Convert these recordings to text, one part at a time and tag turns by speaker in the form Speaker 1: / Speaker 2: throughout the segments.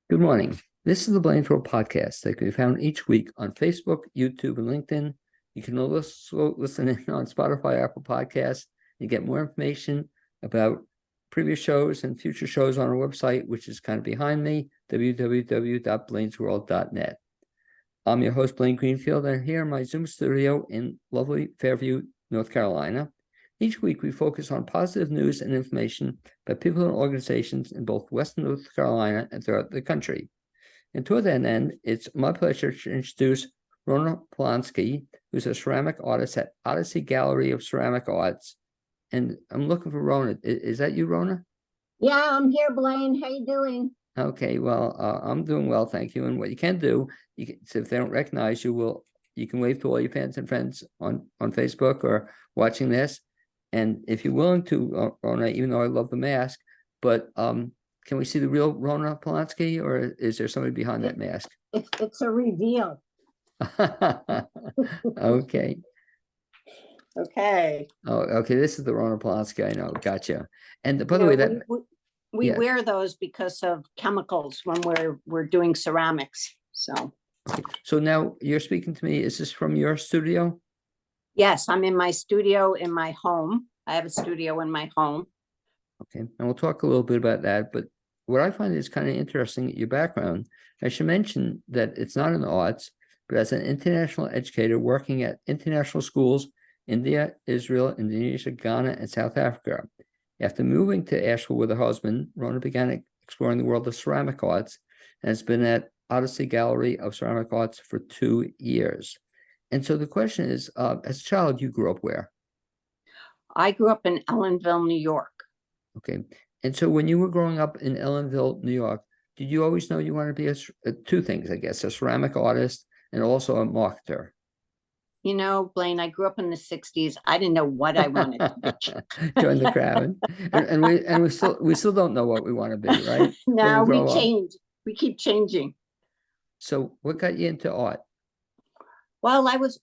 Speaker 1: Good morning. This is the BLAINESWORLD podcast that can be found each week on Facebook, YouTube, and LinkedIn. You can also listen in on Spotify, Apple Podcasts, and get more information about previous shows and future shows on our website, which is kind of behind me, www.blainesworld.net. I'm your host, Blaine Greenfield, and here in my Zoom studio in lovely Fairview, North Carolina. Each week, we focus on positive news and information by people and organizations in both Western North Carolina and throughout the country. And toward that end, it's my pleasure to introduce Rhona Polonsky, who's a ceramic artist at Odyssey Gallery of Ceramic Arts. And I'm looking for Rhona. Is that you, Rhona?
Speaker 2: Yeah, I'm here, Blaine. How you doing?
Speaker 1: Okay, well, I'm doing well, thank you. And what you can do, so if they don't recognize you, you can wave to all your fans and friends on Facebook or watching this. And if you're willing to, Rhona, even though I love the mask, but can we see the real Rhona Polonsky, or is there somebody behind that mask?
Speaker 2: It's a reveal.
Speaker 1: Okay.
Speaker 2: Okay.
Speaker 1: Oh, okay. This is the Rhona Polonsky. I know. Gotcha. And by the way, that
Speaker 2: we wear those because of chemicals when we're doing ceramics. So.
Speaker 1: Okay. So now you're speaking to me. Is this from your studio?
Speaker 2: Yes, I'm in my studio in my home. I have a studio in my home.
Speaker 1: Okay, and we'll talk a little bit about that. But what I find is kind of interesting, your background. I should mention that it's not in the arts, but as an international educator working at international schools, India, Israel, Indonesia, Ghana, and South Africa. After moving to Asheville with her husband, Rhona began exploring the world of ceramic arts and has been at Odyssey Gallery of Ceramic Arts for 2 years. And so the question is, as a child, you grew up where?
Speaker 2: I grew up in Ellenville, New York.
Speaker 1: Okay. And so when you were growing up in Ellenville, New York, did you always know you wanted to be two things, I guess, a ceramic artist and also a marketer?
Speaker 2: You know, Blaine, I grew up in the 60s. I didn't know what I wanted to be.
Speaker 1: Join the crowd. And we still don't know what we want to be, right?
Speaker 2: No, we change. We keep changing.
Speaker 1: So what got you into art?
Speaker 2: Well, I was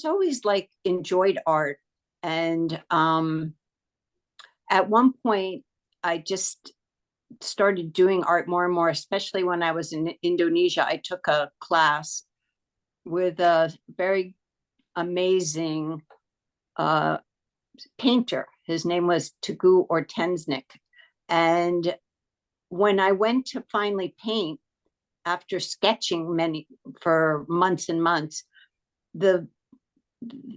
Speaker 2: always like enjoyed art. And at one point I just started doing art more and more, especially when I was in Indonesia. I took a class with a very amazing painter. His name was Teguh Ortensnik. And when I went to finally paint, after sketching for months and months,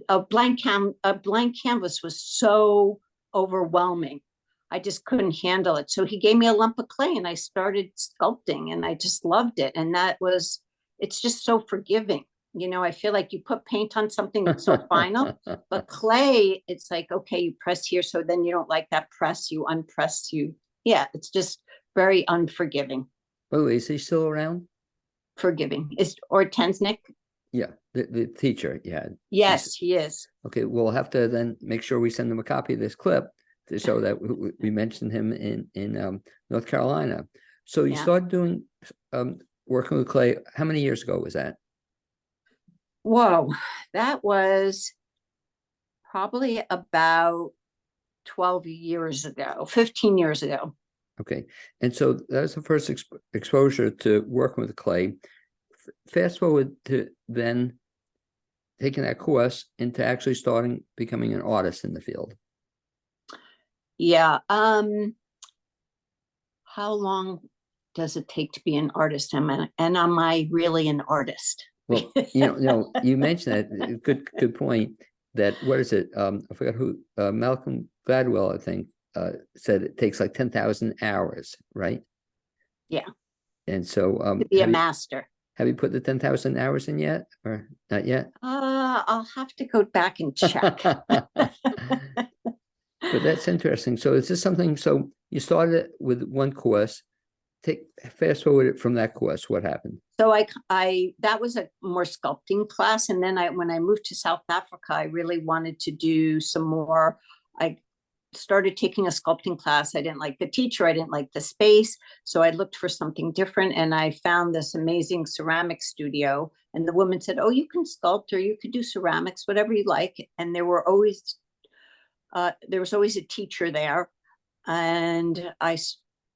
Speaker 2: a blank canvas was so overwhelming. I just couldn't handle it. So he gave me a lump of clay and I started sculpting and I just loved it. And it's just so forgiving. You know, I feel like you put paint on something that's so final, but clay, it's like, okay, you press here. So then you don't like that press, you unpress, yeah, it's just very unforgiving.
Speaker 1: By the way, is he still around?
Speaker 2: Forgiving. Is Ortensnik?
Speaker 1: Yeah, the teacher, yeah.
Speaker 2: Yes, he is.
Speaker 1: Okay, we'll have to then make sure we send them a copy of this clip to show that we mentioned him in North Carolina. So you started doing working with clay. How many years ago was that?
Speaker 2: Whoa, that was probably about 12 years ago, 15 years ago.
Speaker 1: Okay, and so that was the first exposure to working with clay. Fast forward to then taking that course into actually becoming an artist in the field.
Speaker 2: Yeah. How long does it take to be an artist? And am I really an artist?
Speaker 1: Well, you mentioned that. Good point. That what is it? I forgot who. Malcolm Gladwell, I think, said it takes like 10,000 hours, right?
Speaker 2: Yeah.
Speaker 1: And so,
Speaker 2: to be a master.
Speaker 1: Have you put the 10,000 hours in yet, or not yet?
Speaker 2: I'll have to go back and check.
Speaker 1: But that's interesting. So is this something? So you started with one course. Fast forward from that course. What happened?
Speaker 2: So that was a more sculpting class, and then when I moved to South Africa, I really wanted to do some more. I started taking a sculpting class. I didn't like the teacher. I didn't like the space. So I looked for something different and I found this amazing ceramic studio. And the woman said, oh, you can sculpt or you could do ceramics, whatever you like. And there was always a teacher there. And I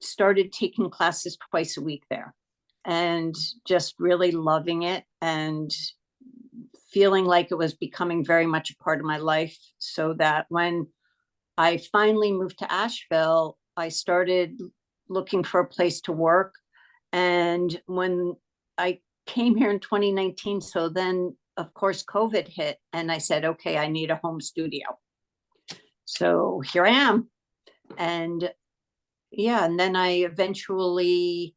Speaker 2: started taking classes twice a week there. and just really loving it and feeling like it was becoming very much a part of my life. So that when I finally moved to Asheville, I started looking for a place to work. And when I came here in 2019, so then of course COVID hit, and I said, okay, I need a home studio. So here I am. And yeah, and then I eventually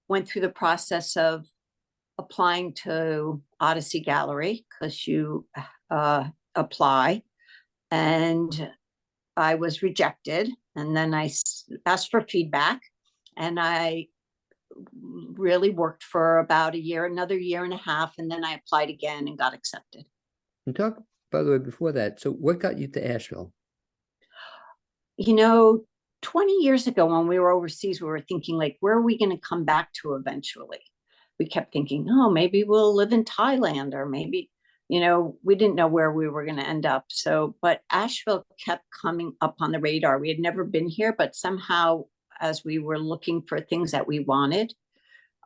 Speaker 2: went through the process of applying to Odyssey Gallery, because you apply, and I was rejected. And then I asked for feedback, and I really worked for about a year, another year and a half, and then I applied again and got accepted.
Speaker 1: And talk, by the way, before that, so what got you to Asheville?
Speaker 2: You know, 20 years ago when we were overseas, we were thinking, like, where are we going to come back to eventually? We kept thinking, oh, maybe we'll live in Thailand, or maybe, we didn't know where we were going to end up. So, but Asheville kept coming up on the radar. We had never been here, but somehow, as we were looking for things that we wanted,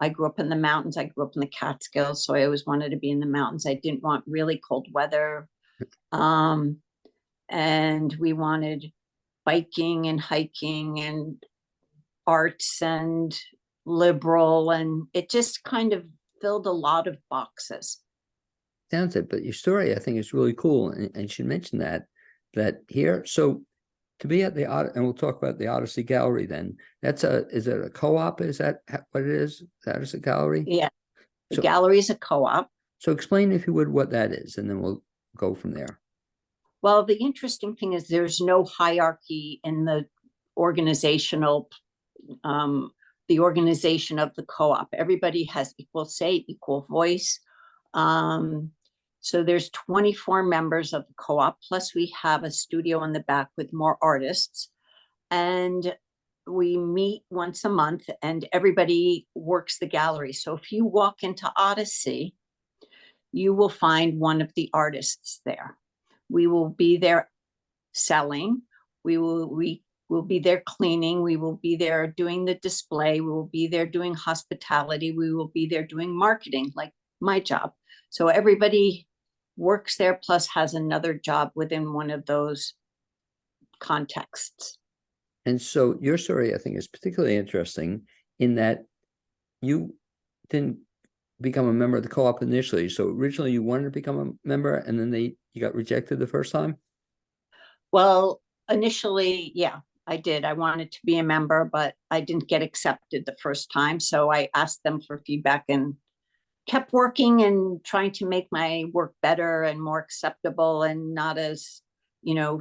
Speaker 2: I grew up in the mountains. I grew up in the Catskills, so I always wanted to be in the mountains. I didn't want really cold weather. And we wanted biking and hiking and arts and liberal, and it just kind of filled a lot of boxes.
Speaker 1: Sounds it, but your story I think is really cool, and you should mention that here. So to be at the and we'll talk about the Odyssey Gallery then. Is it a co-op? Is that what it is? That is a gallery?
Speaker 2: Yeah, the gallery is a co-op.
Speaker 1: So explain, if you would, what that is, and then we'll go from there.
Speaker 2: Well, the interesting thing is there's no hierarchy in the organizational, the organization of the co-op. Everybody has equal say, equal voice. So there's 24 members of the co-op, plus we have a studio in the back with more artists. And we meet once a month, and everybody works the gallery. So if you walk into Odyssey, you will find one of the artists there. We will be there selling. We will be there cleaning. We will be there doing the display. We will be there doing hospitality. We will be there doing marketing, like my job. So everybody works there, plus has another job within one of those contexts.
Speaker 1: And so your story, I think, is particularly interesting in that you didn't become a member of the co-op initially. So originally you wanted to become a member, and then you got rejected the first time?
Speaker 2: Well, initially, yeah, I did. I wanted to be a member, but I didn't get accepted the first time. So I asked them for feedback and kept working and trying to make my work better and more acceptable, and not as,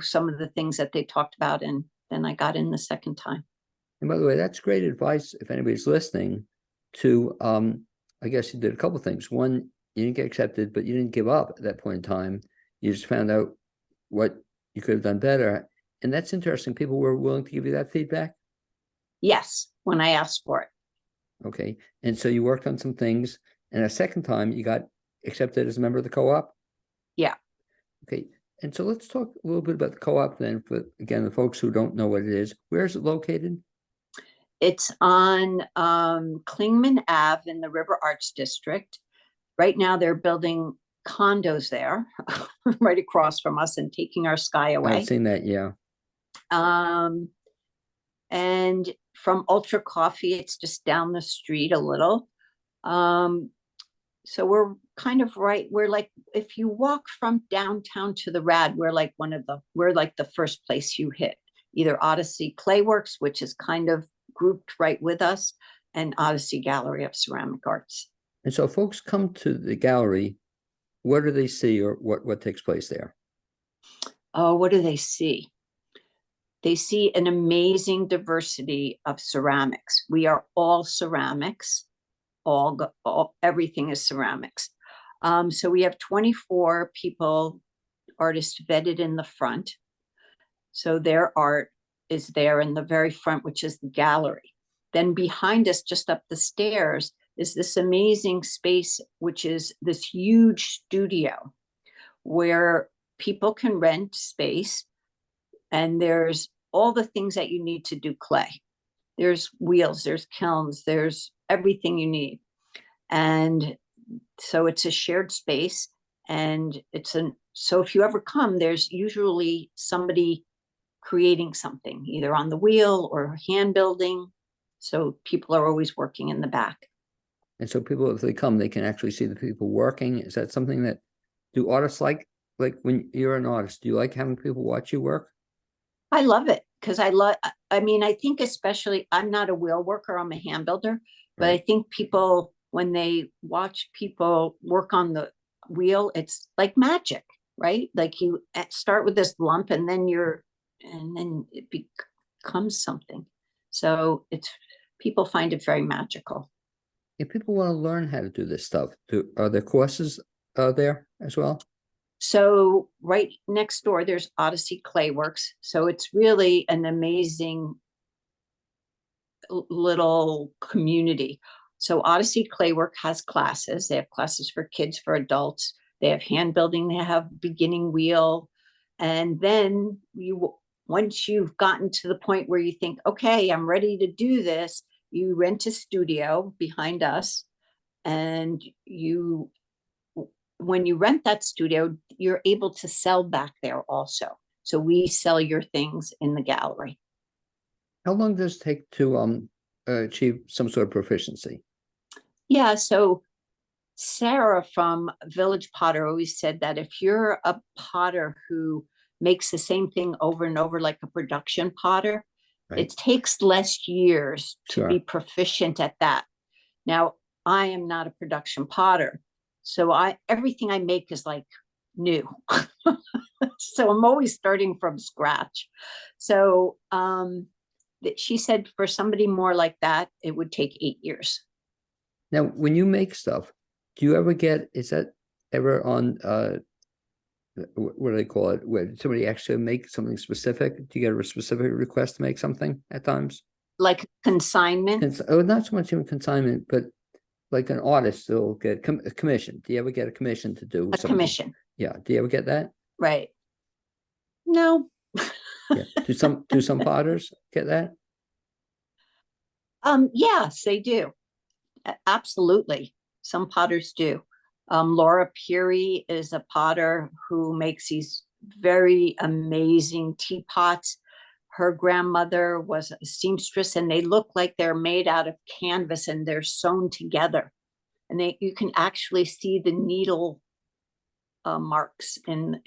Speaker 2: some of the things that they talked about. And then I got in the second time.
Speaker 1: And by the way, that's great advice if anybody's listening to, I guess you did a couple of things. One, you didn't get accepted, but you didn't give up at that point in time. You just found out what you could have done better. And that's interesting. People were willing to give you that feedback?
Speaker 2: Yes, when I asked for it.
Speaker 1: Okay. And so you worked on some things, and a second time you got accepted as a member of the co-op?
Speaker 2: Yeah.
Speaker 1: Okay. And so let's talk a little bit about the co-op then, for, again, the folks who don't know what it is. Where is it located?
Speaker 2: It's on Klingman Ave in the River Arts District. Right now they're building condos there right across from us and taking our sky away.
Speaker 1: I've seen that, yeah.
Speaker 2: And from Ultra Coffee, it's just down the street a little. So we're kind of we're like, if you walk from downtown to the Rad, we're like the first place you hit. Either Odyssey Clayworks, which is kind of grouped right with us, and Odyssey Gallery of Ceramic Arts.
Speaker 1: And so folks come to the gallery, what do they see, or what takes place there?
Speaker 2: Oh, what do they see? They see an amazing diversity of ceramics. We are all ceramics. Everything is ceramics. So we have 24 people, artists vetted in the front. So their art is there in the very front, which is the gallery. Then behind us, just up the stairs, is this amazing space, which is this huge studio where people can rent space, and there's all the things that you need to do clay. There's wheels, there's kilns, there's everything you need. And so it's a shared space, and so if you ever come, there's usually somebody creating something, either on the wheel or hand building. So people are always working in the back.
Speaker 1: And so people, if they come, they can actually see the people working. Is that something that, do artists like when you're an artist, do you like having people watch you work?
Speaker 2: I love it because I mean, I think especially, I'm not a wheel worker, I'm a hand builder, but I
Speaker 1: Right.
Speaker 2: think people, when they watch people work on the wheel, it's like magic, right? Like you start with this lump and then it becomes something. So people find it very magical.
Speaker 1: If people want to learn how to do this stuff, are there courses there as well?
Speaker 2: So right next door, there's Odyssey Clayworks. So it's really an amazing little community. So Odyssey Claywork has classes. They have classes for kids, for adults. They have hand building. They have beginning wheel. And then once you've gotten to the point where you think, okay, I'm ready to do this, you rent a studio behind us, and when you rent that studio, you're able to sell back there also. So we sell your things in the gallery.
Speaker 1: How long does it take to achieve some sort of proficiency?
Speaker 2: Yeah, so Sarah from Village Potter always said that if you're a potter who makes the same thing over and over, like a production potter,
Speaker 1: Right.
Speaker 2: it takes less years to be
Speaker 1: Sure.
Speaker 2: proficient at that. Now, I am not a production potter, so everything I make is like new. So I'm always starting from scratch. So she said for somebody more like that, it would take 8 years.
Speaker 1: Now, when you make stuff, do you ever is that ever on what do they call it? Where somebody actually make something specific? Do you get a specific request to make something at times?
Speaker 2: Like consignment?
Speaker 1: Oh, not so much even consignment, but like an artist will get a commission. Do you ever get a commission to do
Speaker 2: A
Speaker 1: something?
Speaker 2: commission,
Speaker 1: Yeah. Do you ever get that?
Speaker 2: right? No.
Speaker 1: Yeah. Do some potters get that?
Speaker 2: Yes, they do. Absolutely. Some potters do. Laura Peary is a potter who makes these very amazing teapots. Her grandmother was a seamstress, and they look like they're made out of canvas and they're sewn together. And you can actually see the needle marks in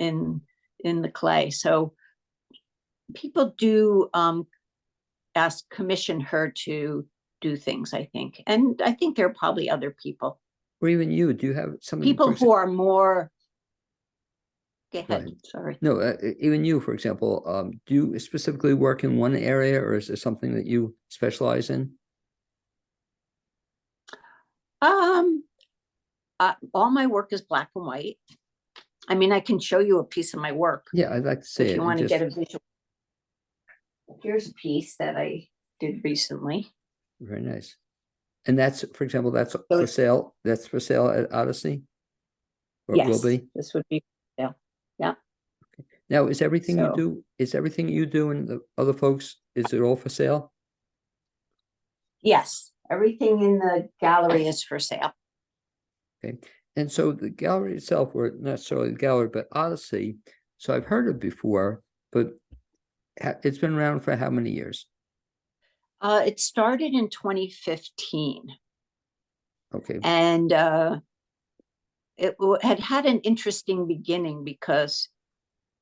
Speaker 2: the clay. So people do commission her to do things, I think. And I think there are probably other people.
Speaker 1: Or even you? Do you have something?
Speaker 2: People who are more, go ahead,
Speaker 1: Right.
Speaker 2: sorry.
Speaker 1: No, even you, for example, do you specifically work in one area, or is there something that you specialize in?
Speaker 2: Um, all my work is black and white. I mean, I can show you a piece of my work
Speaker 1: Yeah, I'd like to see
Speaker 2: if
Speaker 1: it.
Speaker 2: you
Speaker 1: And
Speaker 2: want to
Speaker 1: just
Speaker 2: get a visual. Here's a piece that I did recently.
Speaker 1: very nice. And that's, for example, that's
Speaker 2: So
Speaker 1: for sale. That's for sale at Odyssey, or it will
Speaker 2: yes,
Speaker 1: be.
Speaker 2: this would be, yeah, yeah.
Speaker 1: Now, is everything
Speaker 2: So
Speaker 1: you do and the other folks, is it all for sale?
Speaker 2: yes, everything in the gallery is for sale.
Speaker 1: Okay. And so the gallery itself, or not necessarily the gallery, but Odyssey. So I've heard it before, but it's been around for how many years?
Speaker 2: It started in 2015,
Speaker 1: Okay.
Speaker 2: and it had an interesting beginning because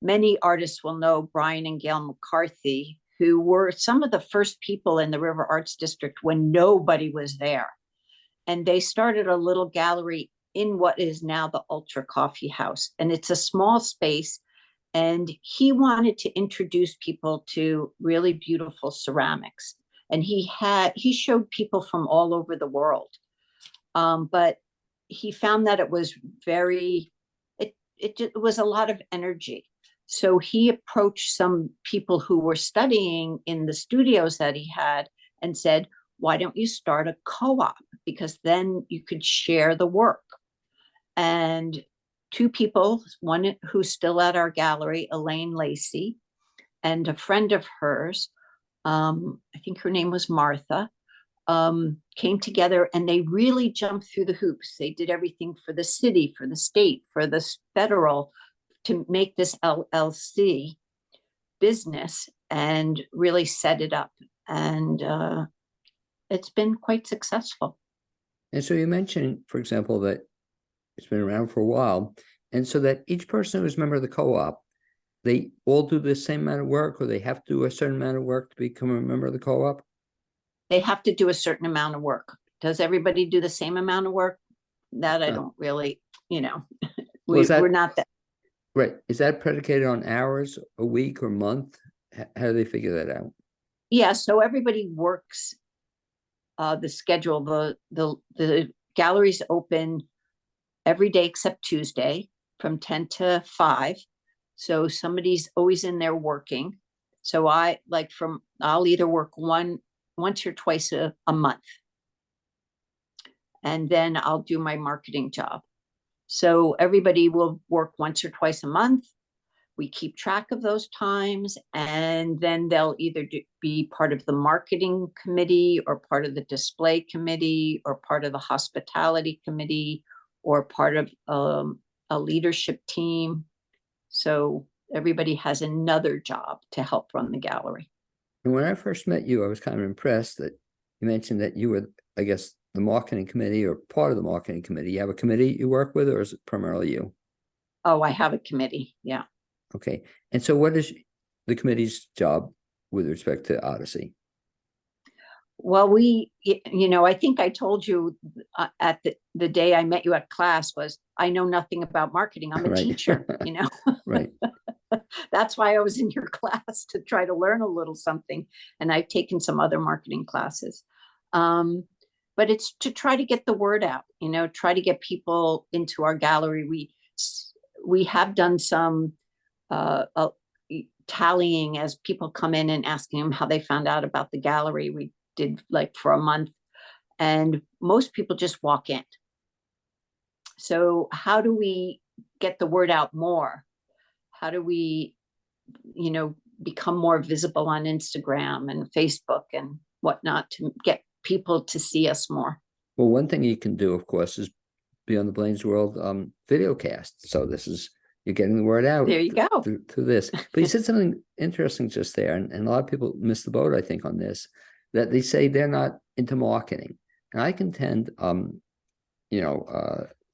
Speaker 2: many artists will know Brian and Gail McCarthy, who were some of the first people in the River Arts District when nobody was there. And they started a little gallery in what is now the Ultra Coffee House. And it's a small space. And he wanted to introduce people to really beautiful ceramics. And he showed people from all over the world. But he found that it was it was a lot of energy. So he approached some people who were studying in the studios that he had and said, why don't you start a co-op? Because then you could share the work. And two people, one who's still at our gallery, Elaine Lacey, and a friend of hers, I think her name was Martha, came together and they really jumped through the hoops. They did everything for the city, for the state, for the federal, to make this LLC business and really set it up. And it's been quite successful.
Speaker 1: And so you mentioned, for example, that it's been around for a while. And so that each person who's a member of the co-op, they all do the same amount of work, or they have to do a certain amount of work to become a member of the co-op?
Speaker 2: They have to do a certain amount of work. Does everybody do the same amount of work? That I don't really, we're not that.
Speaker 1: Right. Is that predicated on hours, a week, or month? How do they figure that out?
Speaker 2: Yeah, so everybody works the schedule. The gallery's open every day except Tuesday from 10 to 5. So somebody's always in there working. So I'll either work once or twice a month. And then I'll do my marketing job. So everybody will work once or twice a month. We keep track of those times, and then they'll either be part of the marketing committee or part of the display committee or part of the hospitality committee or part of a leadership team. So everybody has another job to help run the gallery.
Speaker 1: And when I first met you, I was kind of impressed that you mentioned that you were, I guess, the marketing committee or part of the marketing committee. You have a committee you work with, or is it primarily you?
Speaker 2: Oh, I have a committee. Yeah.
Speaker 1: Okay. And so what is the committee's job with respect to Odyssey?
Speaker 2: Well, I think I told you at the day I met you at class was, I know nothing about marketing. I'm a teacher,
Speaker 1: Right.
Speaker 2: That's why I was in your class, to try to learn a little something. And I've taken some other marketing classes. But it's to try to get the word out, try to get people into our gallery. We have done some tallying as people come in and asking them how they found out about the gallery. We did for a month, and most people just walk in. So how do we get the word out more? How do we, become more visible on Instagram and Facebook and whatnot to get people to see us more?
Speaker 1: Well, one thing you can do, of course, is be on the BLAINESWORLD videocast. So you're getting the word out.
Speaker 2: There you go.
Speaker 1: Through this. But you said something interesting just there, and a lot of people miss the boat, I think, on this, that they say they're not into marketing. And I contend,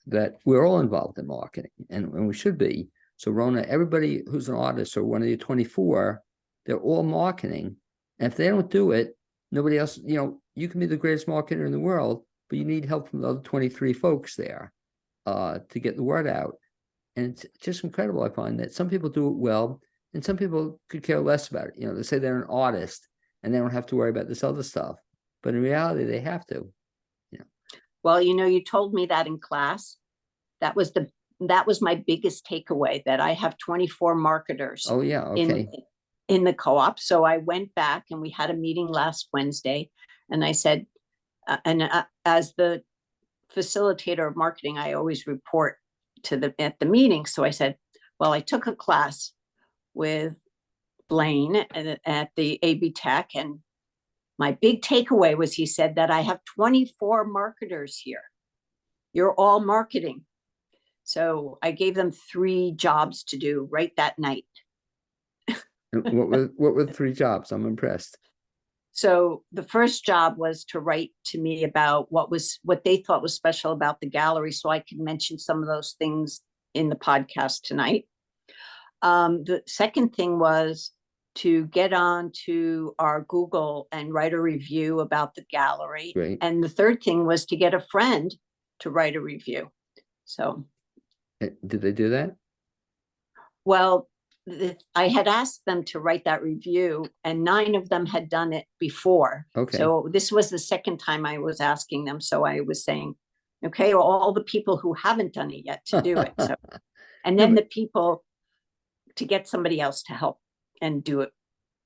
Speaker 1: that we're all involved in marketing, and we should be. So Rhona, everybody who's an artist or one of the 24, they're all marketing. And if they don't do it, nobody else, you can be the greatest marketer in the world, but you need help from the other 23 folks there to get the word out. And it's just incredible, I find, that some people do it well, and some people could care less about it. They say they're an artist and they don't have to worry about this other stuff. But in reality, they have to.
Speaker 2: Well, you told me that in class. That was my biggest takeaway, that I have 24 marketers.
Speaker 1: Oh, yeah. Okay.
Speaker 2: In the co-op. So I went back and we had a meeting last Wednesday, and I said, as the facilitator of marketing, I always report at the meeting. So I said, well, I took a class with Blaine at the AB Tech, and my big takeaway was, he said, that I have 24 marketers here. You're all marketing. So I gave them 3 jobs to do right that night.
Speaker 1: What were the 3 jobs? I'm impressed.
Speaker 2: So the first job was to write to me about what they thought was special about the gallery, so I could mention some of those things in the podcast tonight. The second thing was to get on to our Google and write a review about the gallery.
Speaker 1: Great.
Speaker 2: And the third thing was to get a friend to write a review. So.
Speaker 1: Did they do that?
Speaker 2: Well, I had asked them to write that review, and 9 of them had done it before.
Speaker 1: Okay.
Speaker 2: So this was the second time I was asking them. So I was saying, okay, well, all the people who haven't done it yet to do it. So, and then the people to get somebody else to help and do it.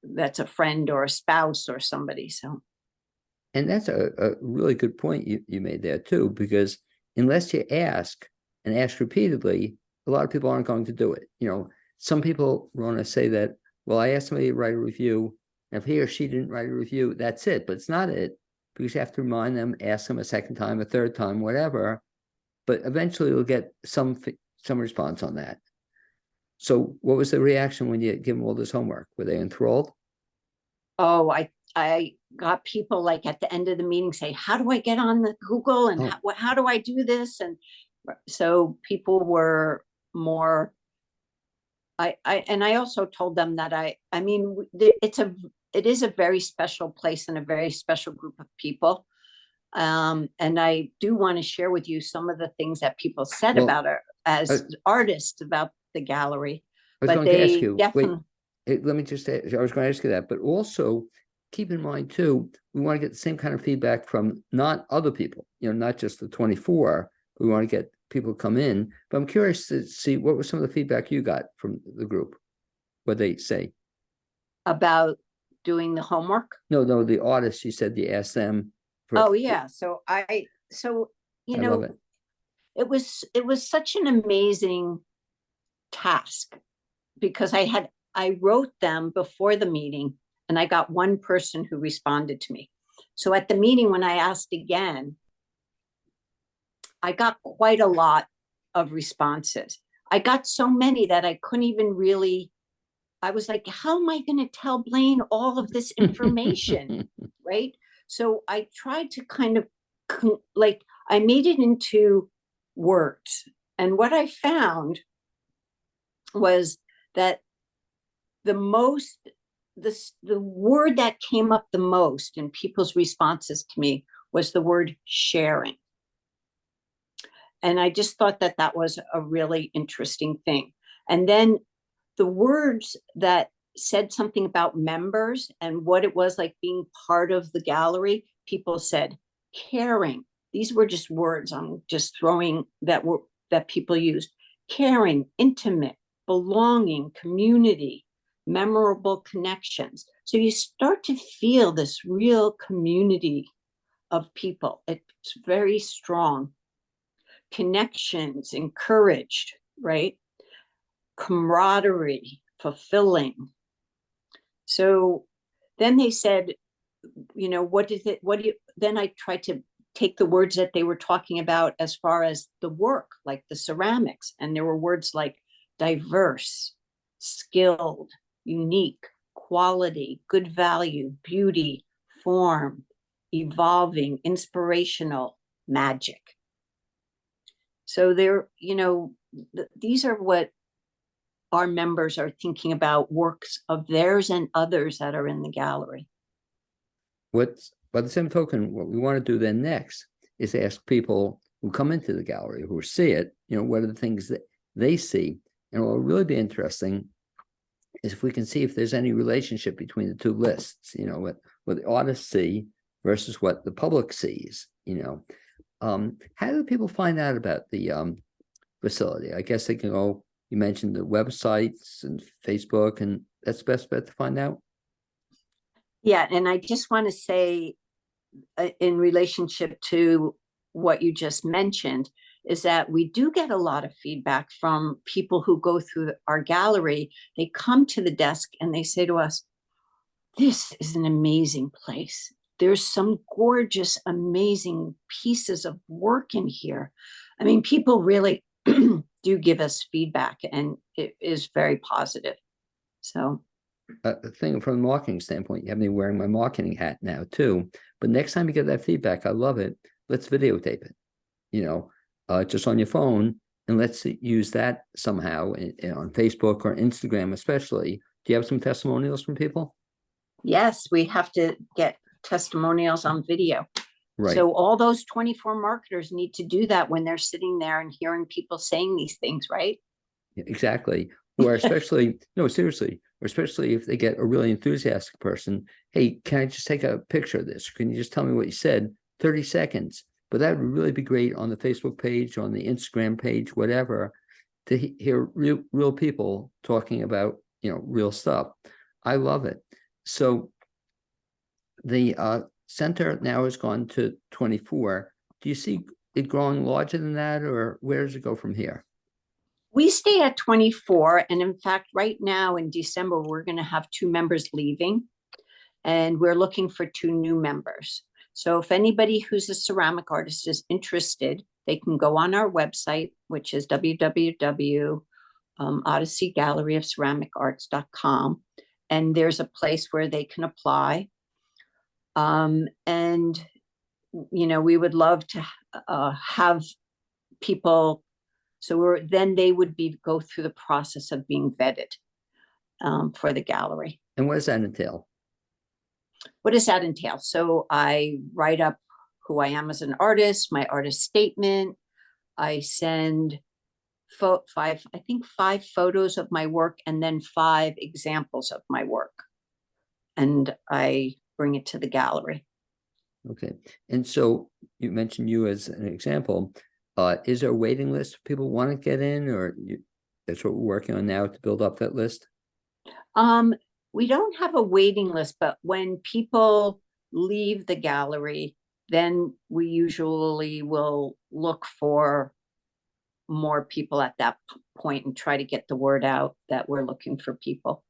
Speaker 2: That's a friend or a spouse or somebody. So.
Speaker 1: And that's a really good point you made there too, because unless you ask and ask repeatedly, a lot of people aren't going to do it. Some people want to say that, well, I asked somebody to write a review, and if he or she didn't write a review, that's it. But it's not it. because you have to remind them, ask them a second time, a third time, whatever. But eventually you'll get some response on that. So what was the reaction when you give them all this homework? Were they enthralled?
Speaker 2: Oh, I got people like at the end of the meeting say, how do I get on the Google and
Speaker 1: Oh,
Speaker 2: how do I do this? And so people were more, and I also told them that I mean, it is a very special place and a very special group of people. And I do want to share with you some of the things that people said
Speaker 1: well,
Speaker 2: about her
Speaker 1: I,
Speaker 2: as artists about the gallery,
Speaker 1: I was
Speaker 2: but
Speaker 1: going to ask
Speaker 2: they
Speaker 1: you, wait,
Speaker 2: definitely,
Speaker 1: let me just say, I was going to ask you that, but also keep in mind too, we want to get the same kind of feedback from not other people, not just the 24, we want to get people come in, but I'm curious to see what was some of the feedback you got from the group, what they say.
Speaker 2: about doing the homework.
Speaker 1: No, the artists, you said you asked them
Speaker 2: Oh yeah. So you
Speaker 1: I love
Speaker 2: know,
Speaker 1: it.
Speaker 2: it was such an amazing task because I wrote them before the meeting and I got one person who responded to me. So at the meeting when I asked again, I got quite a lot of responses. I got so many that I couldn't even really, I was like, how am I going to tell Blaine all of this information? Right. So I tried to kind of like, I made it into words. And what I found was that the most, the word that came up the most in people's responses to me was the word sharing. And I just thought that that was a really interesting thing. And then the words that said something about members and what it was like being part of the gallery, people said caring. These were just words I'm just throwing that people used. Caring, intimate, belonging, community, memorable connections. So you start to feel this real community of people. It's very strong. Connections encouraged, right? Camaraderie, fulfilling. So then they said, what is it? What do you, then I tried to take the words that they were talking about as far as the work, like the ceramics. And there were words like diverse, skilled, unique, quality, good value, beauty, form, evolving, inspirational, magic. So these are what our members are thinking about, works of theirs and others that are in the gallery.
Speaker 1: By the same token, what we want to do then next is ask people who come into the gallery, who see it, what are the things that they see? And what will really be interesting is if we can see if there's any relationship between the two lists, what the artists see versus what the public sees, how do people find out about the facility? I guess they can go, you mentioned the websites and Facebook, and that's the best bet to find out.
Speaker 2: Yeah, and I just want to say, in relationship to what you just mentioned, is that we do get a lot of feedback from people who go through our gallery. They come to the desk and they say to us, this is an amazing place. There's some gorgeous, amazing pieces of work in here. I mean, people really do give us feedback and it is very positive. So
Speaker 1: Thing from a marketing standpoint, you have me wearing my marketing hat now too. But next time you get that feedback, I love it. Let's videotape it, just on your phone, and let's use that somehow on Facebook or Instagram, especially. Do you have some testimonials from people?
Speaker 2: yes, we have to get testimonials on video.
Speaker 1: Right.
Speaker 2: So all those 24 marketers need to do that when they're sitting there and hearing people saying these things, right?
Speaker 1: Exactly. Or especially, no, seriously, or especially if they get a really enthusiastic person, hey, can I just take a picture of this? Can you just tell me what you said? 30 seconds. But that would really be great on the Facebook page, on the Instagram page, whatever, to hear real people talking about, real stuff. I love it. So the center now has gone to 24. Do you see it growing larger than that, or where does it go from here?
Speaker 2: We stay at 24. And in fact, right now in December, we're going to have 2 members leaving and we're looking for 2 new members. So if anybody who's a ceramic artist is interested, they can go on our website, which is www.odysseygalleryofceramicarts.com. And there's a place where they can apply. And, we would love to have people. So then they would go through the process of being vetted for the gallery.
Speaker 1: And what does that entail?
Speaker 2: What does that entail? So I write up who I am as an artist, my artist statement. I send five photos of my work and then 5 examples of my work. And I bring it to the gallery.
Speaker 1: Okay. And so you mentioned you as an example. Is there a waiting list people want to get in, or that's what we're working on now to build up that list?
Speaker 2: We don't have a waiting list, but when people leave the gallery, then we usually will look for more people at that point and try to get the word out that we're looking for people.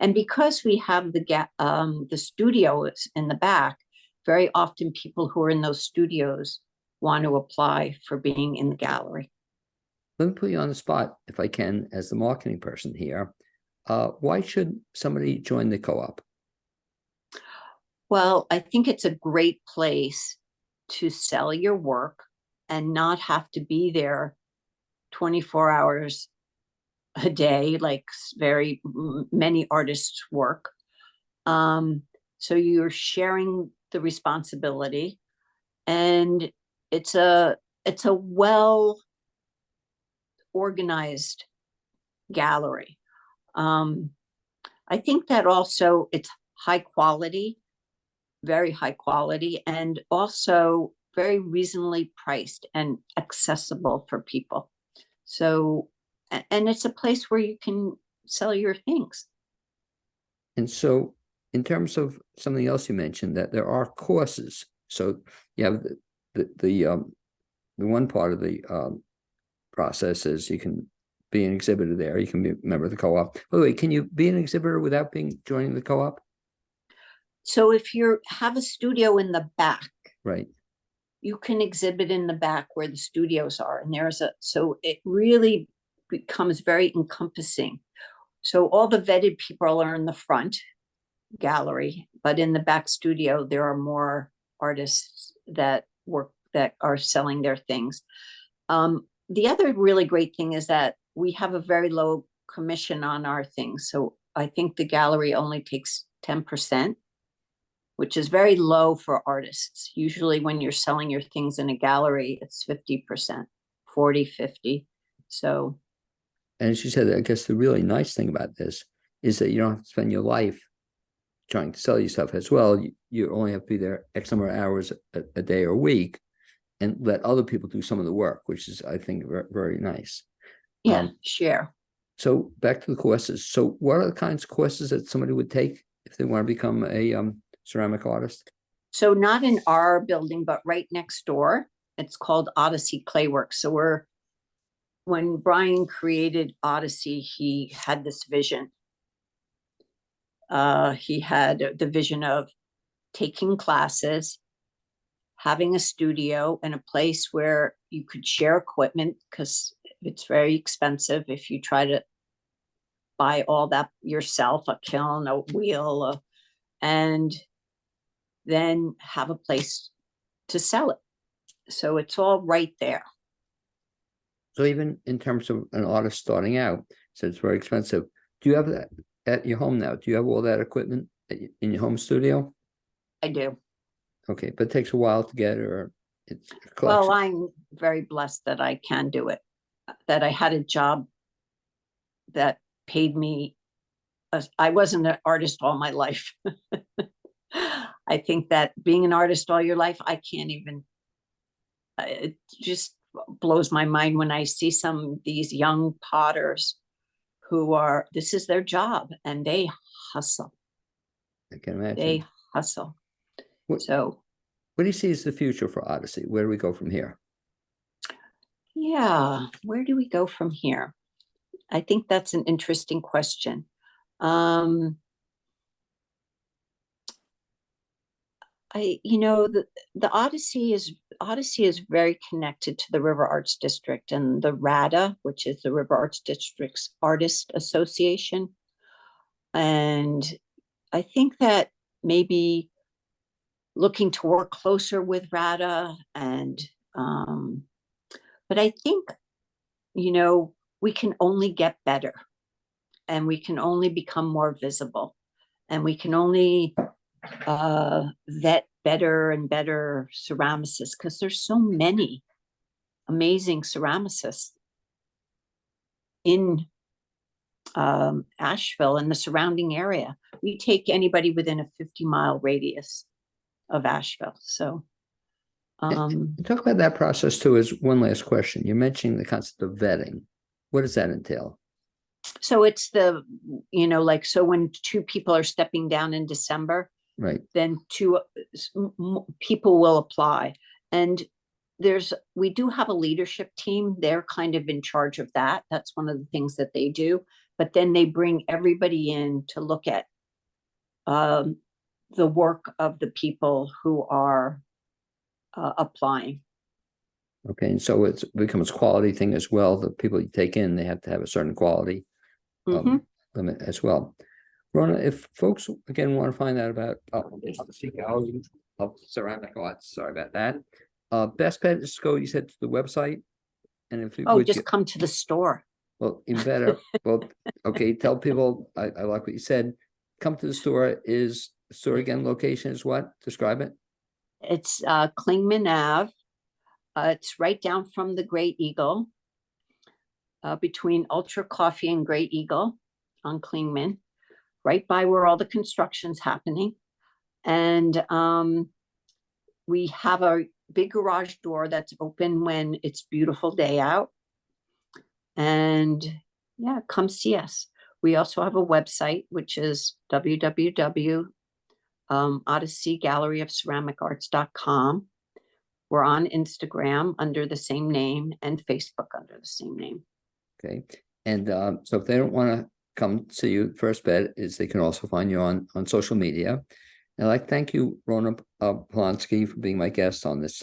Speaker 2: And because we have the studios in the back, very often people who are in those studios want to apply for being in the gallery.
Speaker 1: Let me put you on the spot, if I can, as the marketing person here. Why should somebody join the co-op?
Speaker 2: Well, I think it's a great place to sell your work and not have to be there 24 hours a day, like very many artists work. So you're sharing the responsibility, and it's a well organized gallery. I think that also it's high quality, very high quality, and also very reasonably priced and accessible for people. So, and it's a place where you can sell your things.
Speaker 1: And so in terms of something else you mentioned, that there are courses. So you have the one part of the process is you can be an exhibitor there. You can be a member of the co-op. By the way, can you be an exhibitor without joining the co-op?
Speaker 2: So if you have a studio in the back,
Speaker 1: right,
Speaker 2: you can exhibit in the back where the studios are. And so it really becomes very encompassing. So all the vetted people are in the front gallery, but in the back studio, there are more artists that are selling their things. The other really great thing is that we have a very low commission on our things. So I think the gallery only takes 10%, which is very low for artists. Usually when you're selling your things in a gallery, it's 50%, 40, 50. So.
Speaker 1: And as you said, I guess the really nice thing about this is that you don't have to spend your life trying to sell your stuff as well. You only have to be there X number of hours a day or a week and let other people do some of the work, which is, I think, very, very nice.
Speaker 2: Yeah, share.
Speaker 1: So back to the courses. So what are the kinds of courses that somebody would take if they want to become a ceramic artist?
Speaker 2: So not in our building, but right next door. It's called Odyssey Clayworks. So when Brian created Odyssey, he had this vision. He had the vision of taking classes, having a studio and a place where you could share equipment, because it's very expensive if you try to buy all that yourself, a kiln, a wheel, and then have a place to sell it. So it's all right there.
Speaker 1: So even in terms of an artist starting out, so it's very expensive. Do you have that at your home now? Do you have all that equipment in your home studio?
Speaker 2: I do.
Speaker 1: Okay, but it takes a while to get, or it's a collection.
Speaker 2: Well, I'm very blessed that I can do it, that I had a job that paid me. I wasn't an artist all my life. I think that being an artist all your life, I can't even, it just blows my mind when I see some of these young potters who this is their job and they hustle.
Speaker 1: I can imagine.
Speaker 2: They hustle. What
Speaker 1: do you see as the future for Odyssey? Where do we go from here?
Speaker 2: Yeah, where do we go from here? I think that's an interesting question. the Odyssey is very connected to the River Arts District and the RADA, which is the River Arts District's Artist Association. And I think that maybe looking to work closer with RADA but I think, we can only get better, and we can only become more visible, and we can only vet better and better ceramicists, because there's so many amazing ceramicists in Asheville and the surrounding area. We take anybody within a 50-mile radius of Asheville. So
Speaker 1: talk about that process too. As one last question, you're mentioning the concept of vetting. What does that entail?
Speaker 2: So it's so when two people are stepping down in December,
Speaker 1: right,
Speaker 2: then two people will apply. And we do have a leadership team. They're kind of in charge of that. That's one of the things that they do. But then they bring everybody in to look at the work of the people who are applying.
Speaker 1: Okay, and so it becomes a quality thing as well. The people you take in, they have to have a certain quality limit as well. Rhona, if folks again want to find out about Odyssey Gallery of Ceramic Arts, sorry about that. Best bet is to go, you said, to the website, and if you
Speaker 2: just come to the store.
Speaker 1: Well, even better. Well, okay, tell people. I like what you said. Come to the store. Is the store again? Location is what? Describe it.
Speaker 2: It's Clingman Ave. It's right down from the Great Eagle, between Ultra Coffee and Great Eagle on Clingman, right by where all the construction's happening. And we have a big garage door that's open when it's beautiful day out. And yeah, come see us. We also have a website, which is www.odysseygalleryofceramicarts.com. We're on Instagram under the same name and Facebook under the same name.
Speaker 1: Okay. And so if they don't want to come see you, first bet is they can also find you on social media. And I'd like to thank you, Rhona Polonsky, for being my guest on this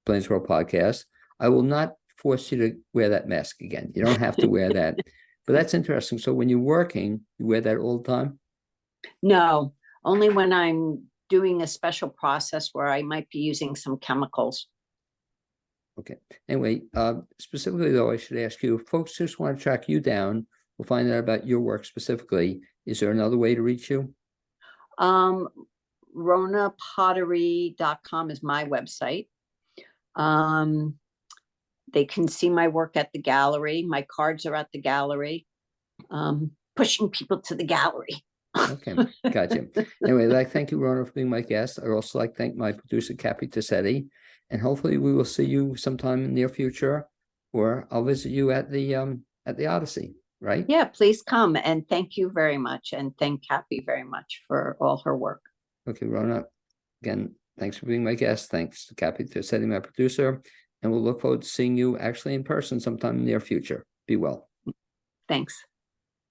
Speaker 1: Blaine's World podcast. I will not force you to wear that mask again. You don't have to wear that. But that's interesting. So when you're working, you wear that all the time?
Speaker 2: No, only when I'm doing a special process where I might be using some chemicals.
Speaker 1: Okay. Anyway, specifically though, I should ask you, if folks just want to track you down, we'll find out about your work specifically. Is there another way to reach you?
Speaker 2: RhonaPottery.com is my website. They can see my work at the gallery. My cards are at the gallery. Pushing people to the gallery.
Speaker 1: Okay, gotcha. Anyway, thank you, Rhona, for being my guest. I'd also like to thank my producer, Cappy Tassetti, and hopefully we will see you sometime in the near future, or I'll visit you at the Odyssey, right?
Speaker 2: Yeah, please come, and thank you very much, and thank Cappy very much for all her work.
Speaker 1: Okay, Rhona, again, thanks for being my guest. Thanks to Cappy Tassetti, my producer, and we'll look forward to seeing you actually in person sometime in the near future. Be well.
Speaker 2: Thanks.